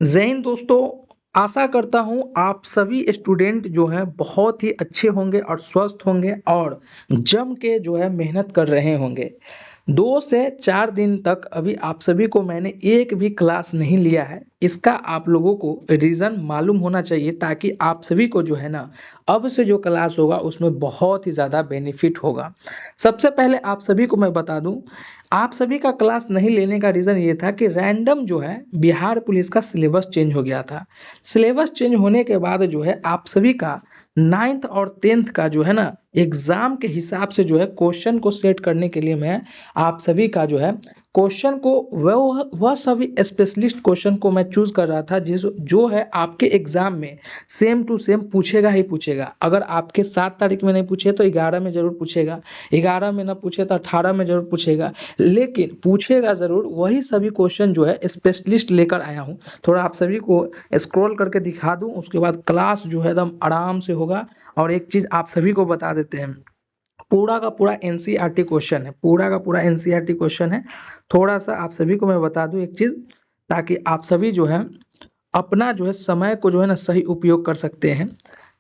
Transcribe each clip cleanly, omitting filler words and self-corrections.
जय हिंद दोस्तों। आशा करता हूँ आप सभी स्टूडेंट जो हैं बहुत ही अच्छे होंगे और स्वस्थ होंगे और जम के जो है मेहनत कर रहे होंगे। 2 से 4 दिन तक अभी आप सभी को मैंने एक भी क्लास नहीं लिया है। इसका आप लोगों को रीज़न मालूम होना चाहिए ताकि आप सभी को जो है ना अब से जो क्लास होगा उसमें बहुत ही ज़्यादा बेनिफिट होगा। सबसे पहले आप सभी को मैं बता दूं, आप सभी का क्लास नहीं लेने का रीज़न ये था कि रैंडम जो है बिहार पुलिस का सिलेबस चेंज हो गया था। सिलेबस चेंज होने के बाद जो है आप सभी का 9th और 10th का जो है ना एग्ज़ाम के हिसाब से जो है क्वेश्चन को सेट करने के लिए मैं आप सभी का जो है क्वेश्चन को वह सभी स्पेशलिस्ट क्वेश्चन को मैं चूज़ कर रहा था जिस जो है आपके एग्ज़ाम में सेम टू सेम पूछेगा ही पूछेगा। अगर आपके 7 तारीख में नहीं पूछे तो 11 में ज़रूर पूछेगा, 11 में ना पूछे तो 18 में ज़रूर पूछेगा, लेकिन पूछेगा ज़रूर। वही सभी क्वेश्चन जो है स्पेशलिस्ट लेकर आया हूँ। थोड़ा आप सभी को स्क्रॉल करके दिखा दूँ, उसके बाद क्लास जो है एकदम आराम से होगा। और एक चीज़ आप सभी को बता देते हैं, पूरा का पूरा एनसीईआरटी क्वेश्चन है, पूरा का पूरा एनसीईआरटी क्वेश्चन है। थोड़ा-सा आप सभी को मैं बता दूँ एक चीज़, ताकि आप सभी जो है अपना जो है समय को जो है ना सही उपयोग कर सकते हैं।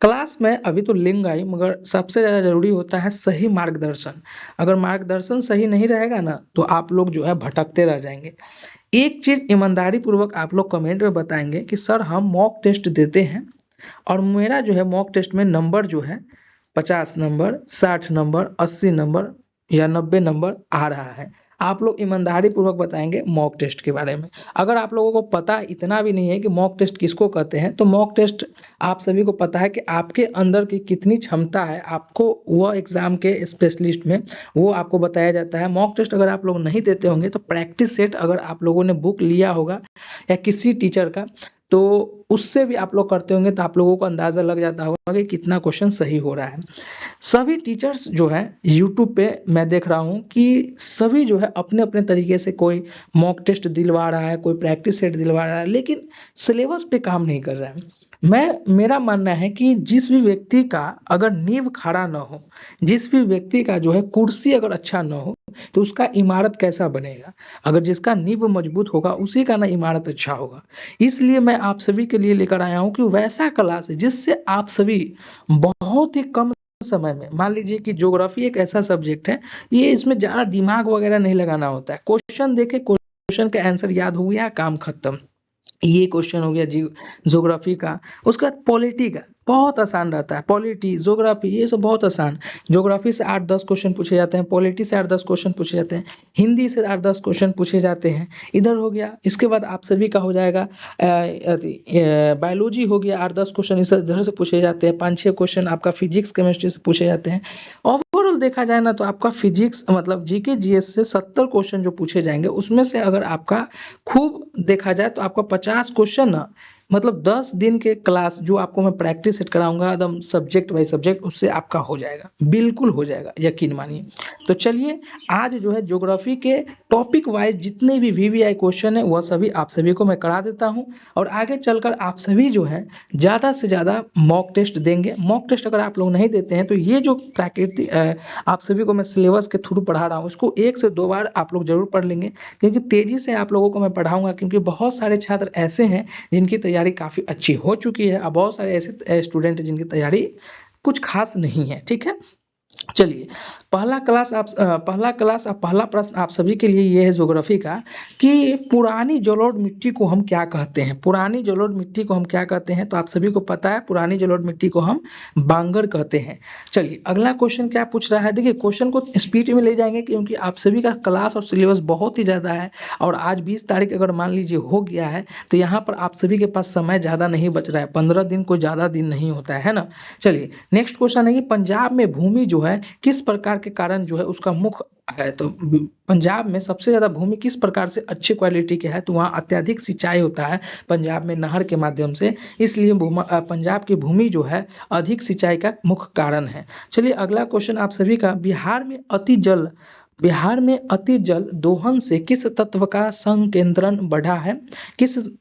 क्लास में अभी तो लेंगा ही, मगर सबसे ज़्यादा ज़रूरी होता है सही मार्गदर्शन। अगर मार्गदर्शन सही नहीं रहेगा ना तो आप लोग जो है भटकते रह जाएँगे। एक चीज़ ईमानदारी पूर्वक आप लोग कमेंट में बताएँगे कि सर हम मॉक टेस्ट देते हैं और मेरा जो है मॉक टेस्ट में नंबर जो है 50 नंबर, 60 नंबर, 80 नंबर या 90 नंबर आ रहा है। आप लोग ईमानदारी पूर्वक बताएँगे मॉक टेस्ट के बारे में। अगर आप लोगों को पता इतना भी नहीं है कि मॉक टेस्ट किसको कहते हैं, तो मॉक टेस्ट आप सभी को पता है कि आपके अंदर की कितनी क्षमता है, आपको वह एग्ज़ाम के स्पेशलिस्ट में वो आपको बताया जाता है। मॉक टेस्ट अगर आप लोग नहीं देते होंगे तो प्रैक्टिस सेट अगर आप लोगों ने बुक लिया होगा या किसी टीचर का, तो उससे भी आप लोग करते होंगे तो आप लोगों को अंदाज़ा लग जाता होगा कि कितना क्वेश्चन सही हो रहा है। सभी टीचर्स जो हैं यूट्यूब पे मैं देख रहा हूँ कि सभी जो है अपने-अपने तरीके से कोई मॉक टेस्ट दिलवा रहा है, कोई प्रैक्टिस सेट दिलवा रहा है, लेकिन सिलेबस पे काम नहीं कर रहा है। मेरा मानना है कि जिस भी व्यक्ति का अगर नींव खड़ा ना हो, जिस भी व्यक्ति का जो है कुर्सी अगर अच्छा ना हो, तो उसका इमारत कैसा बनेगा? अगर जिसका नींव मजबूत होगा उसी का ना इमारत अच्छा होगा। इसलिए मैं आप सभी के लिए लेकर आया हूँ कि वैसा क्लास जिससे आप सभी बहुत ही कम समय में, मान लीजिए कि ज्योग्राफी एक ऐसा सब्जेक्ट है, ये इसमें ज़्यादा दिमाग वगैरह नहीं लगाना होता है। क्वेश्चन देखे, क्वेश्चन का आंसर याद हो गया, काम खत्म। ये क्वेश्चन हो गया ज्योग्राफी का। उसके बाद पॉलिटी का बहुत आसान रहता है, पॉलिटी, ज्योग्राफी ये सब बहुत आसान। ज्योग्राफी से 8-10 क्वेश्चन पूछे जाते हैं, पॉलिटी से 8-10 क्वेश्चन पूछे जाते हैं, हिंदी से 8-10 क्वेश्चन पूछे जाते हैं। इधर हो गया, इसके बाद आप सभी का हो जाएगा बायोलॉजी हो गया, 8-10 क्वेश्चन इस इधर से पूछे जाते हैं, 5-6 क्वेश्चन आपका फिजिक्स केमिस्ट्री से पूछे जाते हैं। ओवरऑल देखा जाए ना तो आपका फिजिक्स मतलब जीके जीएस से 70 क्वेश्चन जो पूछे जाएंगे, उसमें से अगर आपका खूब देखा जाए तो आपका 50 क्वेश्चन ना मतलब 10 दिन के क्लास जो आपको मैं प्रैक्टिस सेट कराऊंगा एकदम सब्जेक्ट बाय सब्जेक्ट, उससे आपका हो जाएगा, बिल्कुल हो जाएगा, यकीन मानिए। तो चलिए आज जो है ज्योग्राफी के टॉपिक वाइज जितने भी वीवीआई क्वेश्चन है वह सभी आप सभी को मैं करा देता हूं, और आगे चलकर आप सभी जो है ज़्यादा से ज़्यादा मॉक टेस्ट देंगे। मॉक टेस्ट अगर आप लोग नहीं देते हैं तो ये जो प्राकृतिक आप सभी को मैं सिलेबस के थ्रू पढ़ा रहा हूँ इसको 1 से 2 बार आप लोग जरूर पढ़ लेंगे, क्योंकि तेज़ी से आप लोगों को मैं पढ़ाऊँगा, क्योंकि बहुत सारे छात्र ऐसे हैं जिनकी तैयारी काफ़ी अच्छी हो चुकी है, और बहुत सारे ऐसे स्टूडेंट हैं जिनकी तैयारी कुछ खास नहीं है। ठीक है, चलिए पहला प्रश्न आप सभी के लिए ये है ज्योग्राफी का कि पुरानी जलोढ़ मिट्टी को हम क्या कहते हैं। पुरानी जलोढ़ मिट्टी को हम क्या कहते हैं, तो आप सभी को पता है पुरानी जलोढ़ मिट्टी को हम बांगर कहते हैं। चलिए अगला क्वेश्चन क्या पूछ रहा है, देखिए क्वेश्चन को स्पीड में ले जाएंगे क्योंकि आप सभी का क्लास और सिलेबस बहुत ही ज़्यादा है, और आज 20 तारीख अगर मान लीजिए हो गया है तो यहाँ पर आप सभी के पास समय ज़्यादा नहीं बच रहा है, 15 दिन कोई ज़्यादा दिन नहीं होता है ना। चलिए नेक्स्ट क्वेश्चन है कि पंजाब में भूमि जो है किस प्रकार के कारण जो है उसका मुख है, तो पंजाब में सबसे ज़्यादा भूमि किस प्रकार से अच्छी क्वालिटी के है, तो वहाँ अत्यधिक सिंचाई होता है पंजाब में नहर के माध्यम से, इसलिए पंजाब की भूमि जो है अधिक सिंचाई का मुख्य कारण है। चलिए अगला क्वेश्चन आप सभी का, बिहार में अति जल बिहार में अति जल दोहन से किस तत्व का संकेंद्रण बढ़ा है?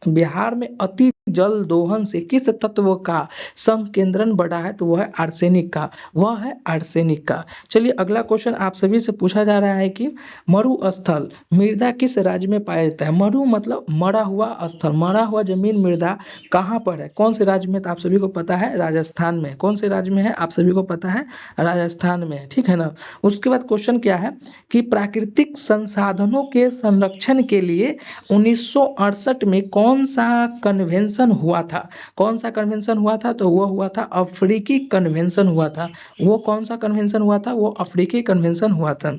बिहार में अति जल दोहन से किस तत्व का संकेंद्रण बढ़ा है? तो वह है आर्सेनिक का, वह है आर्सेनिक का। चलिए अगला क्वेश्चन आप सभी से पूछा जा रहा है कि मरुस्थल मृदा किस राज्य में पाया जाता है? मरु मतलब मरा हुआ स्थल, मरा हुआ जमीन मृदा कहाँ पर है, कौन से राज्य में? तो आप सभी को पता है राजस्थान में। कौन से राज्य में है? आप सभी को पता है राजस्थान में, ठीक है ना। उसके बाद क्वेश्चन क्या है कि प्राकृतिक संसाधनों के संरक्षण के लिए 1968 में कौन सा कन्वेंशन हुआ था? कौन सा कन्वेंशन हुआ था? तो वो हुआ था अफ्रीकी कन्वेंशन हुआ था। वो कौन सा कन्वेंशन हुआ था? वो अफ्रीकी कन्वेंशन हुआ था।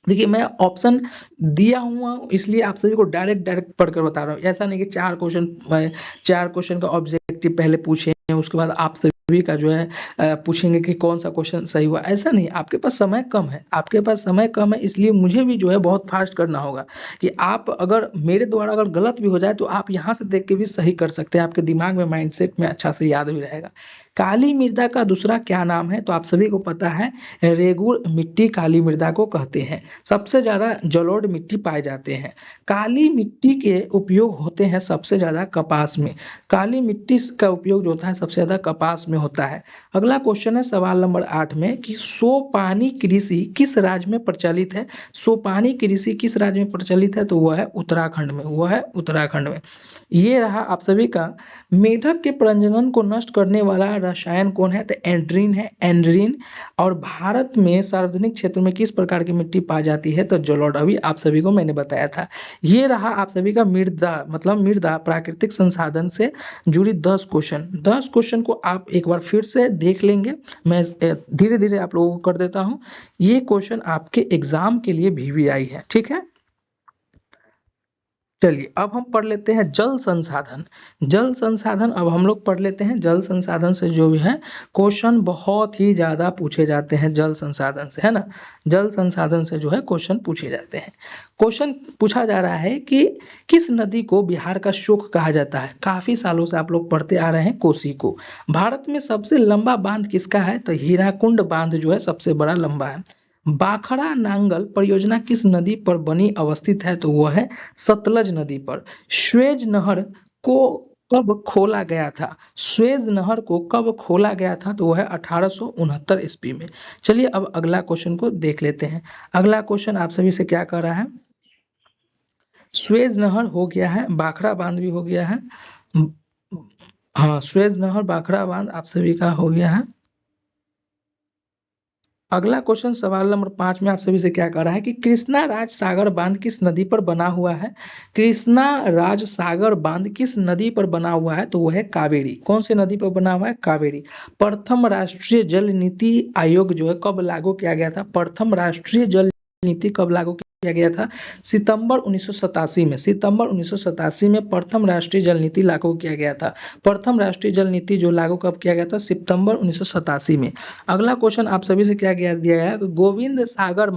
देखिए मैं ऑप्शन दिया हुआ इसलिए आप सभी को डायरेक्ट पढ़कर बता रहा हूँ। ऐसा नहीं कि चार क्वेश्चन का ऑब्जेक्टिव पहले पूछे उसके बाद आप सभी का जो है पूछेंगे कि कौन सा क्वेश्चन सही हुआ। ऐसा नहीं, आपके पास समय कम है, आपके पास समय कम है, इसलिए मुझे भी जो है बहुत फास्ट करना होगा कि आप अगर मेरे द्वारा अगर गलत भी हो जाए तो आप यहाँ से देख के भी सही कर सकते हैं, आपके दिमाग में माइंडसेट में अच्छा से याद भी रहेगा। काली मृदा का दूसरा क्या नाम है? तो आप सभी को पता है रेगुड़ मिट्टी काली मृदा को कहते हैं। सबसे ज़्यादा जलोढ़ मिट्टी पाए जाते हैं। काली मिट्टी के उपयोग होते हैं सबसे ज़्यादा कपास में। काली मिट्टी का उपयोग जो होता है सबसे ज़्यादा कपास में होता है। अगला क्वेश्चन है सवाल नंबर 8 में कि सोपानी कृषि किस राज्य में प्रचलित है? सोपानी कृषि किस राज्य में प्रचलित है? तो वह है उत्तराखंड में, वह है उत्तराखंड में। ये रहा आप सभी का। मेढक के प्रजनन को नष्ट करने वाला रसायन कौन है? तो एंड्रीन है, एंड्रीन। और भारत में सार्वजनिक क्षेत्र में किस प्रकार की मिट्टी पाई जाती है? तो जलोढ़, अभी आप सभी को मैंने बताया था। ये रहा आप सभी का मृदा, मतलब मृदा प्राकृतिक संसाधन से जुड़ी 10 क्वेश्चन। 10 क्वेश्चन को आप एक बार फिर से देख लेंगे, मैं धीरे धीरे आप लोगों को कर देता हूँ। ये क्वेश्चन आपके एग्जाम के लिए VVI है, ठीक है। चलिए अब हम पढ़ लेते हैं जल संसाधन। जल संसाधन अब हम लोग पढ़ लेते हैं। जल संसाधन से जो भी है क्वेश्चन बहुत ही ज़्यादा पूछे जाते हैं जल संसाधन से, है ना। जल संसाधन से जो है क्वेश्चन पूछे जाते हैं। क्वेश्चन पूछा जा रहा है कि किस नदी को बिहार का शोक कहा जाता है? काफ़ी सालों से आप लोग पढ़ते आ रहे हैं कोसी को। भारत में सबसे लंबा बांध किसका है? तो हीराकुंड बांध जो है सबसे बड़ा लंबा है। बाखड़ा नांगल परियोजना किस नदी पर बनी अवस्थित है? तो वह है सतलज नदी पर। स्वेज नहर को कब खोला गया था? स्वेज नहर को कब खोला गया था? तो वह है 1869 ईस्वी में। चलिए अब अगला क्वेश्चन को देख लेते हैं। अगला क्वेश्चन आप सभी से क्या कर रहा है? स्वेज नहर हो गया है, बाखड़ा बांध भी हो गया है। हाँ, स्वेज नहर बाखड़ा बांध आप सभी का हो गया है। अगला क्वेश्चन सवाल नंबर 5 में आप सभी से क्या कर रहा है कि कृष्णा राज सागर बांध किस नदी पर बना हुआ है? कृष्णा राज सागर बांध किस नदी पर बना हुआ है? तो वह है कावेरी। कौन सी नदी पर बना हुआ है? कावेरी। प्रथम राष्ट्रीय जल नीति आयोग जो है कब लागू किया गया था? प्रथम राष्ट्रीय जल नीति कब लागू किया गया था? सितंबर 1987 में। सितंबर 1987 में प्रथम राष्ट्रीय जल नीति लागू किया गया था। प्रथम राष्ट्रीय जल नीति जो लागू कब किया गया था? सितंबर 1987 में। अगला क्वेश्चन आप सभी से क्या दिया गया है? गोविंद सागर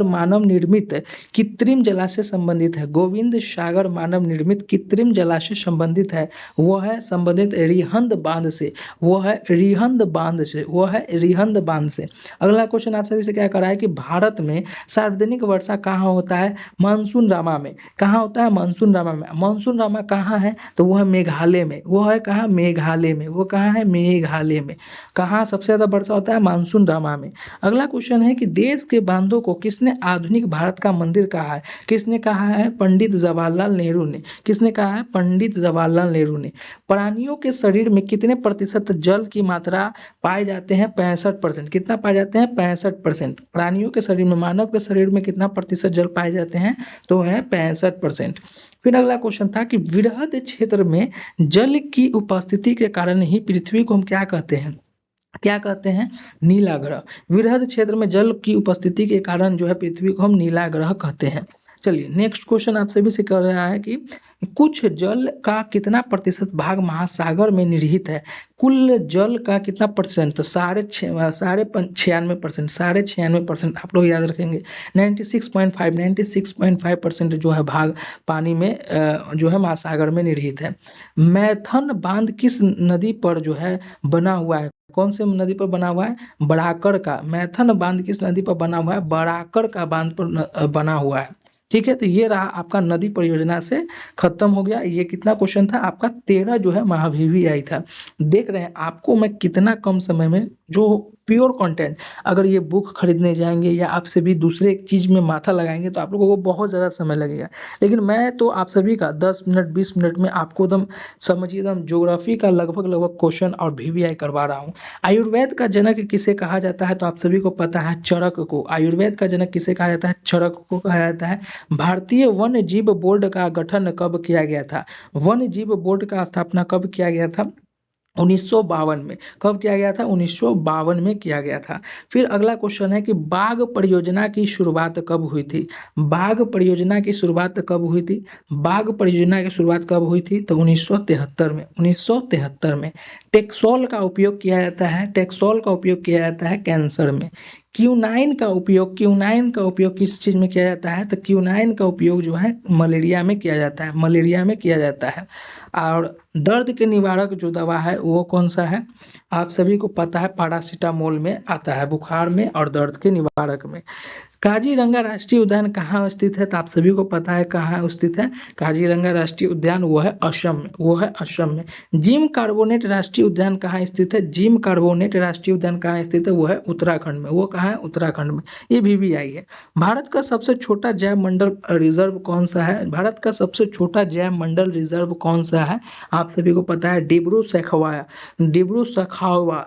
मानव निर्मित कृत्रिम जलाशय संबंधित है। गोविंद सागर मानव निर्मित कृत्रिम जलाशय संबंधित है, वो है संबंधित रिहंद बांध से, वो है रिहंद बांध से, वो है रिहंद बांध से। अगला क्वेश्चन आप सभी से क्या कर रहा है कि भारत में सार्वजनिक वर्षा कहाँ होता है? मानसून रामा में। कहाँ होता है? मानसून रामा में। मानसून रामा कहाँ है? तो वो है मेघालय में। वो है कहाँ? मेघालय में। वो कहाँ है? मेघालय में। कहाँ सबसे ज़्यादा वर्षा होता है? मानसून रामा में। अगला क्वेश्चन है कि देश के बांधों को किसने आधुनिक भारत का मंदिर कहा है? किसने कहा है? पंडित जवाहरलाल नेहरू ने। किसने कहा है? पंडित जवाहरलाल नेहरू ने। प्राणियों के शरीर में कितने प्रतिशत जल की मात्रा पाए जाते हैं? 65%। कितना पाए जाते हैं? 65%। प्राणियों के शरीर में, मानव के शरीर में कितना प्रतिशत जल पाए जाते हैं? तो है 65%। फिर अगला क्वेश्चन था कि वृहद क्षेत्र में जल की उपस्थिति के कारण ही पृथ्वी को हम क्या कहते हैं? क्या कहते हैं? नीला ग्रह। वृहद क्षेत्र में जल की उपस्थिति के कारण जो है पृथ्वी को हम नीला ग्रह कहते हैं। चलिए नेक्स्ट क्वेश्चन आप सभी से कर रहा है कि कुछ जल का कितना प्रतिशत भाग महासागर में निहित है? कुल जल का कितना परसेंट? तो 96% 96% आप लोग याद रखेंगे। 96.5 जो है भाग पानी में जो है महासागर में निहित है। मैथन बांध किस नदी पर जो है बना हुआ है? कौन से नदी पर बना हुआ है? बराकर का। मैथन बांध किस नदी पर बना हुआ है? बराकर का बांध पर बना हुआ है। ठीक है, तो ये रहा आपका नदी परियोजना से खत्म हो गया। ये कितना क्वेश्चन था आपका? 13 जो है महावीवी आई था। देख रहे हैं आपको मैं कितना कम समय में जो प्योर कंटेंट, अगर ये बुक खरीदने जाएंगे या आप सभी दूसरे एक चीज में माथा लगाएंगे तो आप लोगों को बहुत ज़्यादा समय लगेगा। लेकिन मैं तो आप सभी का 10 मिनट 20 मिनट में आपको एकदम समझिए एकदम ज्योग्राफी का लगभग क्वेश्चन और वीवीआई करवा रहा हूँ। आयुर्वेद का जनक किसे कहा जाता है? तो आप सभी को पता है चरक को। आयुर्वेद का जनक किसे कहा जाता है? चरक को कहा जाता है। भारतीय वन्य जीव बोर्ड का गठन कब किया गया था? वन्य जीव बोर्ड का स्थापना कब किया गया था? 1952 में। कब किया गया था? 1952 में किया गया था। फिर अगला क्वेश्चन है कि बाघ परियोजना की शुरुआत कब हुई थी? बाघ परियोजना की शुरुआत कब हुई थी? बाघ परियोजना की शुरुआत कब हुई थी? तो 1973 में। 1973 में। टेक्सोल का उपयोग किया जाता है। टेक्सोल का उपयोग किया जाता है कैंसर में। क्यूनाइन का उपयोग किस चीज में किया जाता है? तो क्यूनाइन का उपयोग जो है मलेरिया में किया जाता है। मलेरिया में किया जाता है। और दर्द के निवारक जो दवा है वो कौन सा है? आप सभी को पता है पैरासीटामोल में आता है, बुखार में और दर्द के निवारक में। काजीरंगा राष्ट्रीय उद्यान कहाँ स्थित है? तो आप सभी को पता है कहाँ स्थित है काजीरंगा राष्ट्रीय उद्यान? वो है असम में। वो है असम में। जिम कार्बोनेट राष्ट्रीय उद्यान कहाँ स्थित है? जिम कार्बोनेट राष्ट्रीय उद्यान कहाँ स्थित है? वो है उत्तराखंड में। वो कहाँ है? उत्तराखंड में। ये वीवीआई है। भारत का सबसे छोटा जैव मंडल रिजर्व कौन सा है? भारत का सबसे छोटा जैव मंडल रिजर्व कौन सा है? आप सभी को पता है डिब्रू सैखोवा। डिब्रू सखावा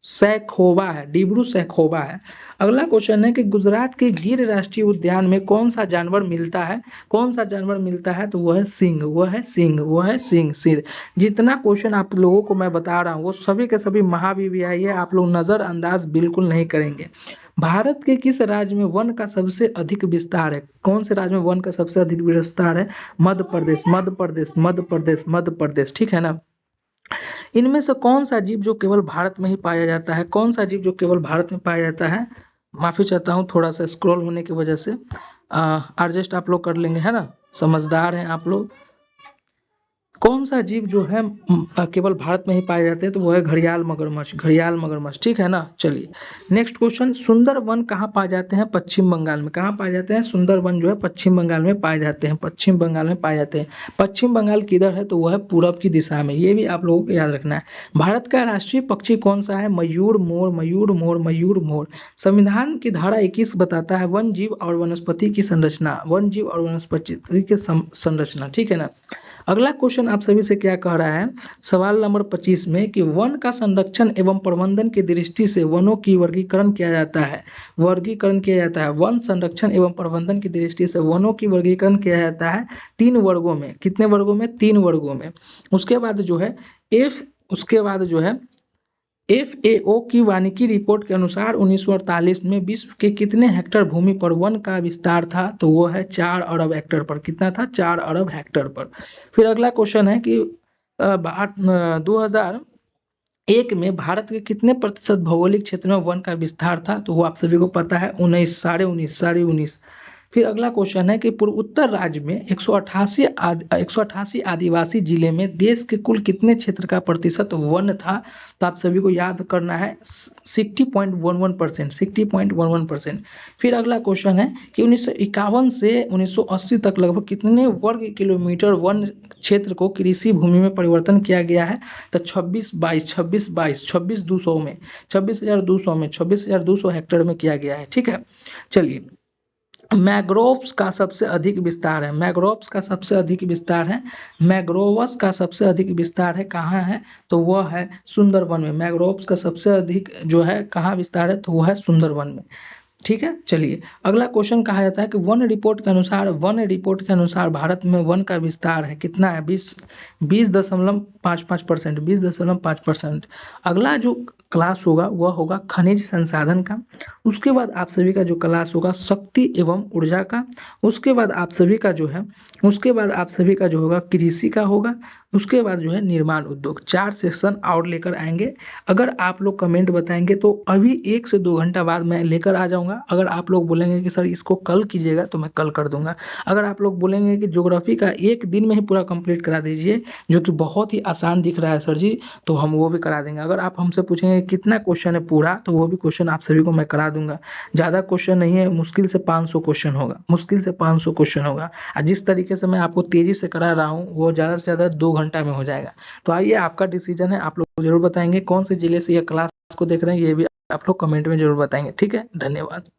सैखोवा है। डिब्रू सैखोवा है। अगला क्वेश्चन है कि गुजरात के गिर राष्ट्रीय उद्यान में कौन सा जानवर मिलता है? कौन सा जानवर मिलता है? तो वो है सिंह। वो है सिंह। वो है सिंह सिर। जितना क्वेश्चन आप लोगों को मैं बता रहा हूँ वो सभी के सभी महावीवीआई है, आप लोग नजरअंदाज बिल्कुल नहीं करेंगे। भारत के किस राज्य में वन का सबसे अधिक विस्तार है? कौन से राज्य में वन का सबसे अधिक विस्तार है? मध्य प्रदेश। मध्य प्रदेश। मध्य प्रदेश। मध्य प्रदेश। ठीक है ना। इनमें से कौन सा जीव जो केवल भारत में ही पाया जाता है? कौन सा जीव जो केवल भारत में पाया जाता है? माफी चाहता हूँ थोड़ा सा स्क्रॉल होने की वजह से। एडजस्ट आप लोग कर लेंगे, है ना, समझदार हैं आप लोग। कौन सा जीव जो है केवल भारत में ही पाए जाते हैं? तो वो है घड़ियाल मगरमच्छ। घड़ियाल मगरमच्छ। ठीक है ना। चलिए नेक्स्ट क्वेश्चन, सुंदर वन कहाँ पाए जाते हैं? पश्चिम बंगाल में। कहाँ पाए जाते हैं? सुंदर वन जो है पश्चिम बंगाल में पाए जाते हैं। पश्चिम बंगाल में पाए जाते हैं। पश्चिम बंगाल किधर है? तो वो है पूरब की दिशा में। ये भी आप लोगों को याद रखना है। भारत का राष्ट्रीय पक्षी कौन सा है? मयूर मोर। मयूर मोर। मयूर मोर। संविधान की धारा 21 बताता है वन जीव और वनस्पति की संरचना। वन जीव और वनस्पति की संरचना। ठीक है ना। अगला क्वेश्चन आप सभी से क्या कह रहा है? सवाल नंबर 25 में कि वन का संरक्षण एवं प्रबंधन की दृष्टि से वनों की वर्गीकरण किया जाता है। वर्गीकरण किया जाता है। वन संरक्षण एवं प्रबंधन की दृष्टि से वनों की वर्गीकरण किया जाता है 3 वर्गों में। कितने वर्गों में? 3 वर्गों में। उसके बाद जो है उसके बाद जो है FAO की वानिकी रिपोर्ट के अनुसार 1948 में विश्व के कितने हेक्टेयर भूमि पर वन का विस्तार था? तो वो है 4 अरब हेक्टेयर पर। कितना था? 4 अरब हेक्टेयर पर। फिर अगला क्वेश्चन है कि 2001 में भारत के कितने प्रतिशत भौगोलिक क्षेत्र में वन का विस्तार था? तो वो आप सभी को पता है 19, 19.5। फिर अगला क्वेश्चन है कि पूर्वोत्तर राज्य में 188 आदिवासी जिले में देश के कुल कितने क्षेत्र का प्रतिशत वन था? तो आप सभी को याद करना है 60.11%। 60.11%। फिर अगला क्वेश्चन है कि 1951 से 1980 तक लगभग कितने वर्ग किलोमीटर वन क्षेत्र को कृषि भूमि में परिवर्तन किया गया है? तो 26,200 में 26,200 हेक्टेयर में किया गया है। ठीक है। चलिए मैग्रोव्स का सबसे अधिक विस्तार है। मैग्रोव्स का सबसे अधिक विस्तार है। मैग्रोवस का सबसे अधिक विस्तार है कहाँ है? तो वह है सुंदरवन में। मैग्रोव्स का सबसे अधिक जो है कहाँ विस्तार है? तो वह है सुंदरवन में। ठीक है, चलिए अगला क्वेश्चन कहा जाता है कि वन रिपोर्ट के अनुसार भारत में वन का विस्तार है कितना है? 20.55%, 20.5%। अगला जो क्लास होगा वह होगा खनिज संसाधन का। उसके बाद आप सभी का जो क्लास होगा शक्ति एवं ऊर्जा का। उसके बाद आप सभी का जो है होगा कृषि का होगा। उसके बाद जो है निर्माण उद्योग। 4 सेक्शन और लेकर आएंगे। अगर आप लोग कमेंट बताएंगे तो अभी 1 से 2 घंटा बाद मैं लेकर आ जाऊंगा। अगर आप लोग बोलेंगे कि सर इसको कल कीजिएगा तो मैं कल कर दूंगा। अगर आप लोग बोलेंगे कि ज्योग्राफी का एक दिन में ही पूरा कंप्लीट करा दीजिए जो कि बहुत ही आसान दिख रहा है सर जी, तो हम वो भी करा देंगे। अगर आप हमसे पूछेंगे कितना क्वेश्चन है पूरा, तो वो भी क्वेश्चन आप सभी को मैं करा दूंगा। ज़्यादा क्वेश्चन नहीं है, मुश्किल से 500 क्वेश्चन होगा, मुश्किल से 500 क्वेश्चन होगा। और जिस तरीके से मैं आपको तेज़ी से करा रहा हूँ वो ज़्यादा से ज़्यादा 2 घंटा में हो जाएगा। तो आइए आपका डिसीजन है, आप लोग जरूर बताएंगे कौन से जिले से यह क्लास को देख रहे हैं, ये भी आप लोग कमेंट में जरूर बताएंगे। ठीक है, धन्यवाद।